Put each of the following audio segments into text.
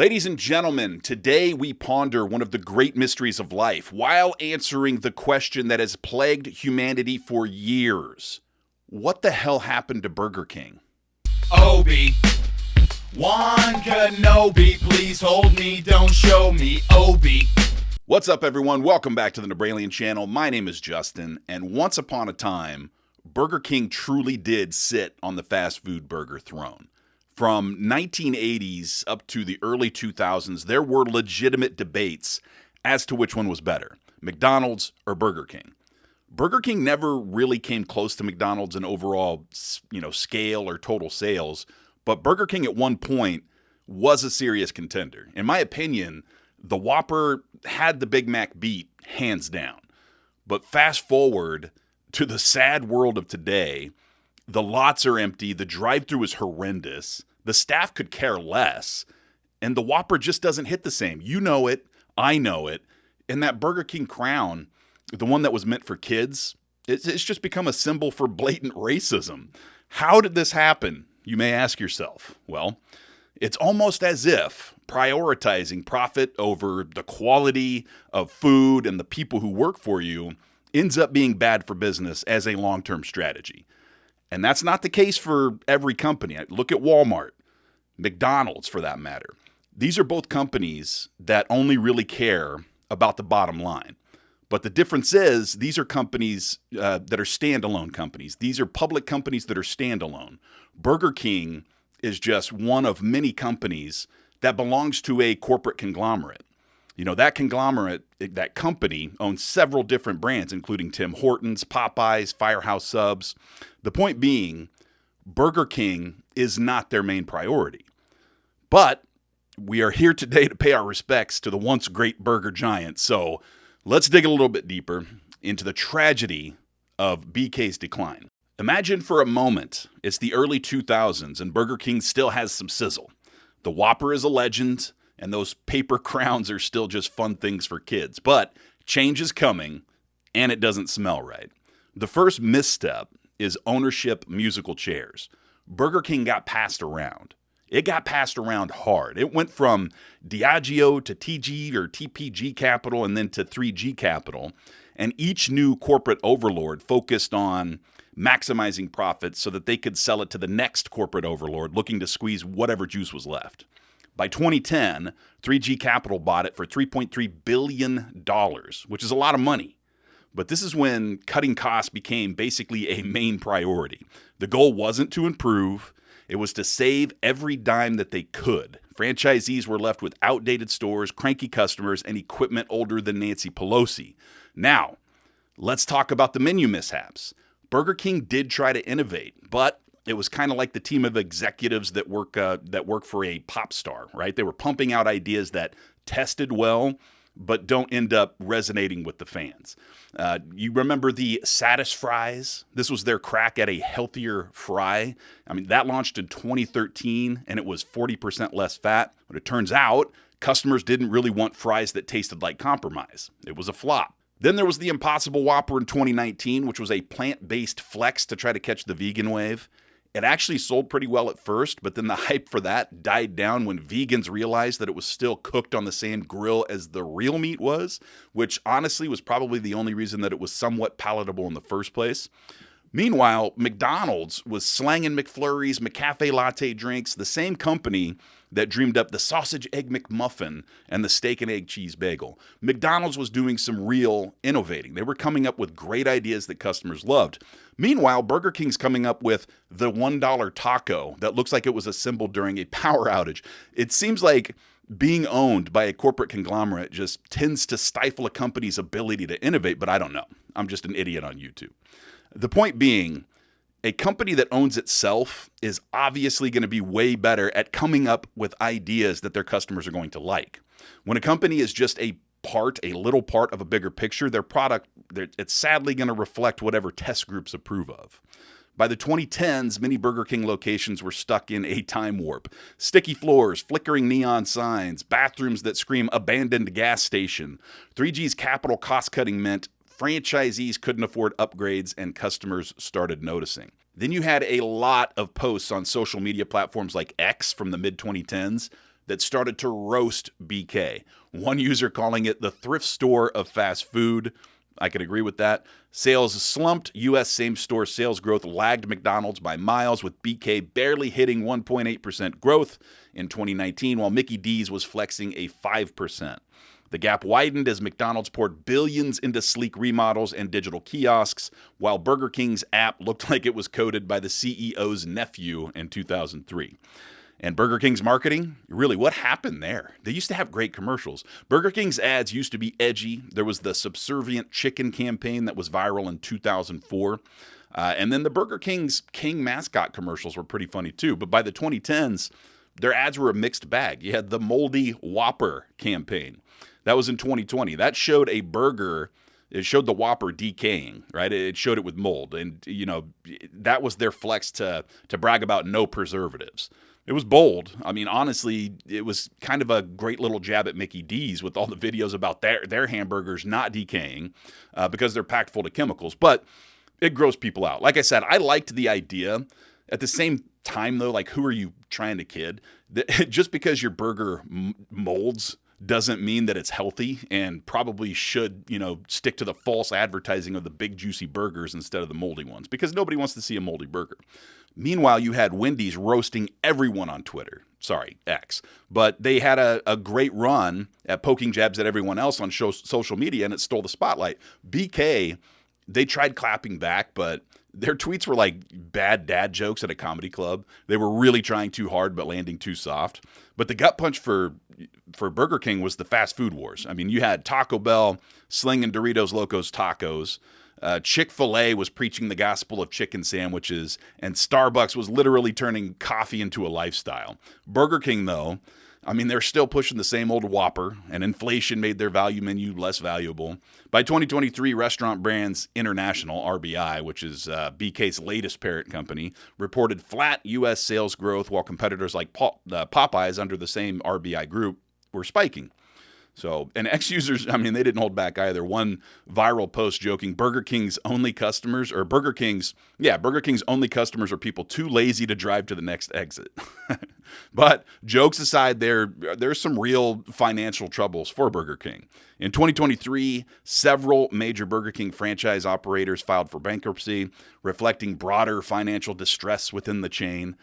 Ladies and gentlemen, today we ponder one of the great mysteries of life while answering the question that has plagued humanity for years. What the hell happened to Burger King? Obi-Wan Kenobi, please hold me, don't show me, Obi. What's up, everyone? Welcome back to the NebrAlien channel. My name is Justin, and once upon a time, Burger King truly did sit on the fast food burger throne. From 1980s up to the early 2000s, there were legitimate debates as to which one was better, McDonald's or Burger King. Burger King never really came close to McDonald's in overall, scale or total sales, but Burger King at one point was a serious contender. In my opinion, the Whopper had the Big Mac beat hands down. But fast forward to the sad world of today, the lots are empty, the drive-thru is horrendous, the staff could care less, and the Whopper just doesn't hit the same. You know it, I know it, and that Burger King crown, the one that was meant for kids, it's just become a symbol for blatant racism. How did this happen, you may ask yourself? Well, it's almost as if prioritizing profit over the quality of food and the people who work for you ends up being bad for business as a long-term strategy. And that's not the case for every company. Look at Walmart, McDonald's for that matter. These are both companies that only really care about the bottom line. But the difference is these are companies that are standalone companies. These are public companies that are standalone. Burger King is just one of many companies that belongs to a corporate conglomerate. You know, that conglomerate, that company owns several different brands, including Tim Hortons, Popeyes, Firehouse Subs. The point being, Burger King is not their main priority. But we are here today to pay our respects to the once great burger giant. So let's dig a little bit deeper into the tragedy of BK's decline. Imagine for a moment it's the early 2000s and Burger King still has some sizzle. The Whopper is a legend, and those paper crowns are still just fun things for kids. But change is coming, and it doesn't smell right. The first misstep is ownership musical chairs. Burger King got passed around. It got passed around hard. It went from Diageo to TG or TPG Capital and then to 3G Capital. And each new corporate overlord focused on maximizing profits so that they could sell it to the next corporate overlord looking to squeeze whatever juice was left. By 2010, 3G Capital bought it for $3.3 billion, which is a lot of money. But this is when cutting costs became basically a main priority. The goal wasn't to improve. It was to save every dime that they could. Franchisees were left with outdated stores, cranky customers, and equipment older than Nancy Pelosi. Now, let's talk about the menu mishaps. Burger King did try to innovate, but it was kind of like the team of executives that work for a pop star, right? They were pumping out ideas that tested well, but don't end up resonating with the fans. You remember the Satis Fries? This was their crack at a healthier fry. I mean, that launched in 2013, and it was 40% less fat. But it turns out customers didn't really want fries that tasted like compromise. It was a flop. Then there was the Impossible Whopper in 2019, which was a plant-based flex to try to catch the vegan wave. It actually sold pretty well at first, but then the hype for that died down when vegans realized that it was still cooked on the same grill as the real meat was, which honestly was probably the only reason that it was somewhat palatable in the first place. Meanwhile, McDonald's was slanging McFlurries, McCafe latte drinks, the same company that dreamed up the sausage egg McMuffin and the steak and egg cheese bagel. McDonald's was doing some real innovating. They were coming up with great ideas that customers loved. Meanwhile, Burger King's coming up with the $1 taco that looks like it was assembled during a power outage. It seems like being owned by a corporate conglomerate just tends to stifle a company's ability to innovate, but I don't know. I'm just an idiot on YouTube. The point being, a company that owns itself is obviously going to be way better at coming up with ideas that their customers are going to like. When a company is just a little part of a bigger picture, their product, it's sadly going to reflect whatever test groups approve of. By the 2010s, many Burger King locations were stuck in a time warp. Sticky floors, flickering neon signs, bathrooms that scream abandoned gas station. 3G's capital cost cutting meant franchisees couldn't afford upgrades and customers started noticing. Then you had a lot of posts on social media platforms like X from the mid-2010s that started to roast BK. One user calling it the thrift store of fast food. I could agree with that. Sales slumped. U.S. same-store sales growth lagged McDonald's by miles, with BK barely hitting 1.8% growth in 2019, while Mickey D's was flexing a 5%. The gap widened as McDonald's poured billions into sleek remodels and digital kiosks, while Burger King's app looked like it was coded by the CEO's nephew in 2003. And Burger King's marketing, really, what happened there? They used to have great commercials. Burger King's ads used to be edgy. There was the subservient chicken campaign that was viral in 2004. And then the Burger King's King mascot commercials were pretty funny too. But by the 2010s, their ads were a mixed bag. You had the Moldy Whopper campaign. That was in 2020. That showed a burger. It showed the Whopper decaying, right? It showed it with mold. And, that was their flex to brag about no preservatives. It was bold. I mean, honestly, it was kind of a great little jab at Mickey D's with all the videos about their hamburgers not decaying because they're packed full of chemicals. But it grossed people out. Like I said, I liked the idea. At the same time, though, like, who are you trying to kid? Just because your burger molds doesn't mean that it's healthy, and probably should, stick to the false advertising of the big juicy burgers instead of the moldy ones, because nobody wants to see a moldy burger. Meanwhile, you had Wendy's roasting everyone on Twitter. Sorry, X. But they had a great run at poking jabs at everyone else on social media, and it stole the spotlight. BK, they tried clapping back, but their tweets were like bad dad jokes at a comedy club. They were really trying too hard but landing too soft. But the gut punch for Burger King was the fast food wars. I mean, you had Taco Bell slinging Doritos Locos Tacos. Chick-fil-A was preaching the gospel of chicken sandwiches, and Starbucks was literally turning coffee into a lifestyle. Burger King, though, I mean, they're still pushing the same old Whopper, and inflation made their value menu less valuable. By 2023, Restaurant Brands International, RBI, which is BK's latest parent company, reported flat U.S. sales growth, while competitors like Popeyes under the same RBI group were spiking. So, and ex-users, I mean, they didn't hold back either. One viral post joking, Burger King's only customers are people too lazy to drive to the next exit. But jokes aside, there's some real financial troubles for Burger King. In 2023, several major Burger King franchise operators filed for bankruptcy, reflecting broader financial distress within the chain.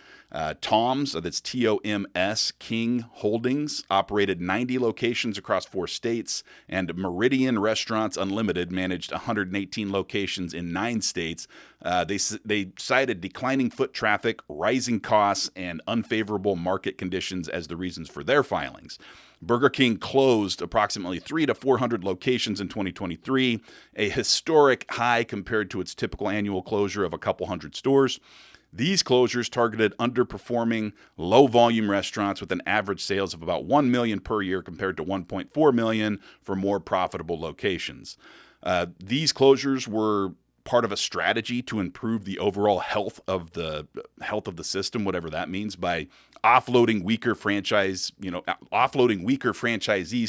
Tom's, that's T-O-M-S, King Holdings, operated 90 locations across 4 states, and Meridian Restaurants Unlimited managed 118 locations in 9 states. They cited declining foot traffic, rising costs, and unfavorable market conditions as the reasons for their filings. Burger King closed approximately 300 to 400 locations in 2023, a historic high compared to its typical annual closure of a couple hundred stores. These closures targeted underperforming, low-volume restaurants with an average sales of about $1 million per year compared to $1.4 million for more profitable locations. These closures were part of a strategy to improve the overall health of the system, whatever that means, by offloading weaker franchisees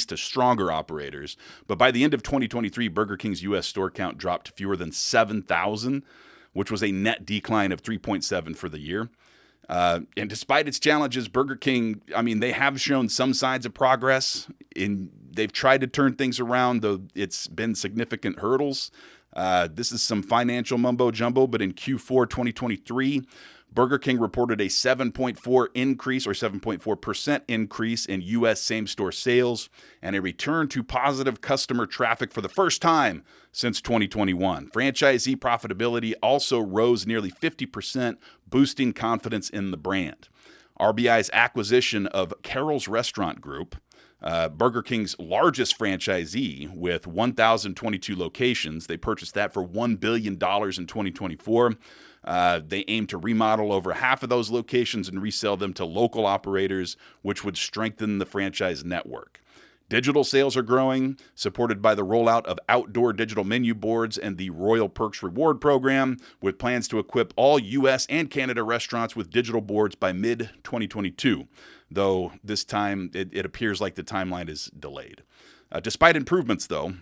to stronger operators. But by the end of 2023, Burger King's U.S. store count dropped to fewer than 7,000, which was a net decline of 3.7 for the year. And despite its challenges, Burger King, I mean, they have shown some signs of progress. They've tried to turn things around, though it's been significant hurdles. This is some financial mumbo jumbo, but in Q4 2023, Burger King reported a 7.4% increase in U.S. same-store sales and a return to positive customer traffic for the first time since 2021. Franchisee profitability also rose nearly 50%, boosting confidence in the brand. RBI's acquisition of Carroll's Restaurant Group, Burger King's largest franchisee with 1,022 locations. They purchased that for $1 billion in 2024. They aim to remodel over half of those locations and resell them to local operators, which would strengthen the franchise network. Digital sales are growing, supported by the rollout of outdoor digital menu boards and the Royal Perks reward program, with plans to equip all U.S. and Canada restaurants with digital boards by mid-2022, though this time it appears like the timeline is delayed. Despite improvements, though,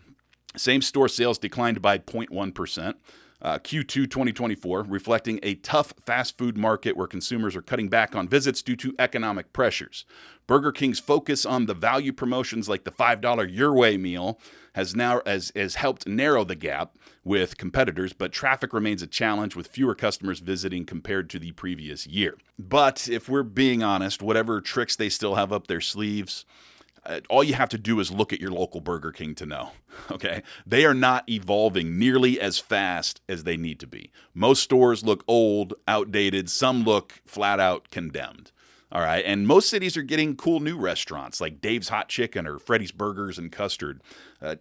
same-store sales declined by 0.1%. Q2 2024, reflecting a tough fast food market where consumers are cutting back on visits due to economic pressures. Burger King's focus on the value promotions like the $5 Your Way meal has helped narrow the gap with competitors, but traffic remains a challenge with fewer customers visiting compared to the previous year. But if we're being honest, whatever tricks they still have up their sleeves, all you have to do is look at your local Burger King to know, okay? They are not evolving nearly as fast as they need to be. Most stores look old, outdated. Some look flat out condemned, all right? And most cities are getting cool new restaurants like Dave's Hot Chicken or Freddy's Burgers and Custard.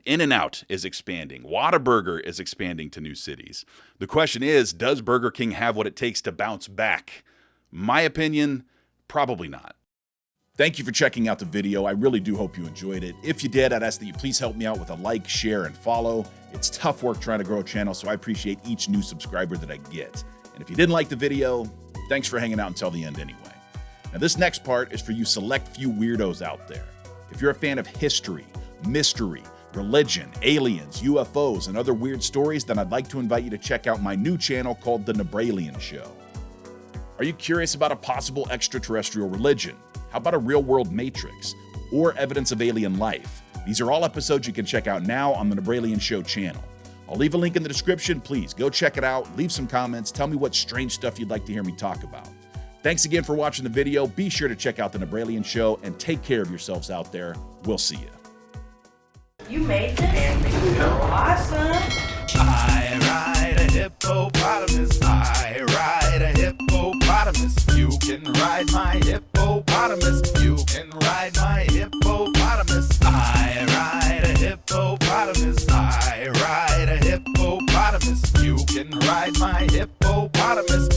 In-N-Out is expanding. Whataburger is expanding to new cities. The question is, does Burger King have what it takes to bounce back? My opinion, probably not. Thank you for checking out the video. I really do hope you enjoyed it. If you did, I'd ask that you please help me out with a like, share, and follow. It's tough work trying to grow a channel, so I appreciate each new subscriber that I get. And if you didn't like the video, thanks for hanging out until the end anyway. Now, this next part is for you select few weirdos out there. If you're a fan of history, mystery, religion, aliens, UFOs, and other weird stories, then I'd like to invite you to check out my new channel called The NebrAlien Show. Are you curious about a possible extraterrestrial religion? How about a real-world matrix? Or evidence of alien life? These are all episodes you can check out now on the NebrAlien Show channel. I'll leave a link in the description. Please go check it out. Leave some comments. Tell me what strange stuff you'd like to hear me talk about. Thanks again for watching the video. Be sure to check out the NebrAlien Show and take care of yourselves out there. We'll see you. You made this? Awesome. I ride a hippopotamus. I ride a hippopotamus. You can ride my hippopotamus. You can ride my hippopotamus. I ride a hippopotamus. I ride a hippopotamus. You can ride my hippopotamus.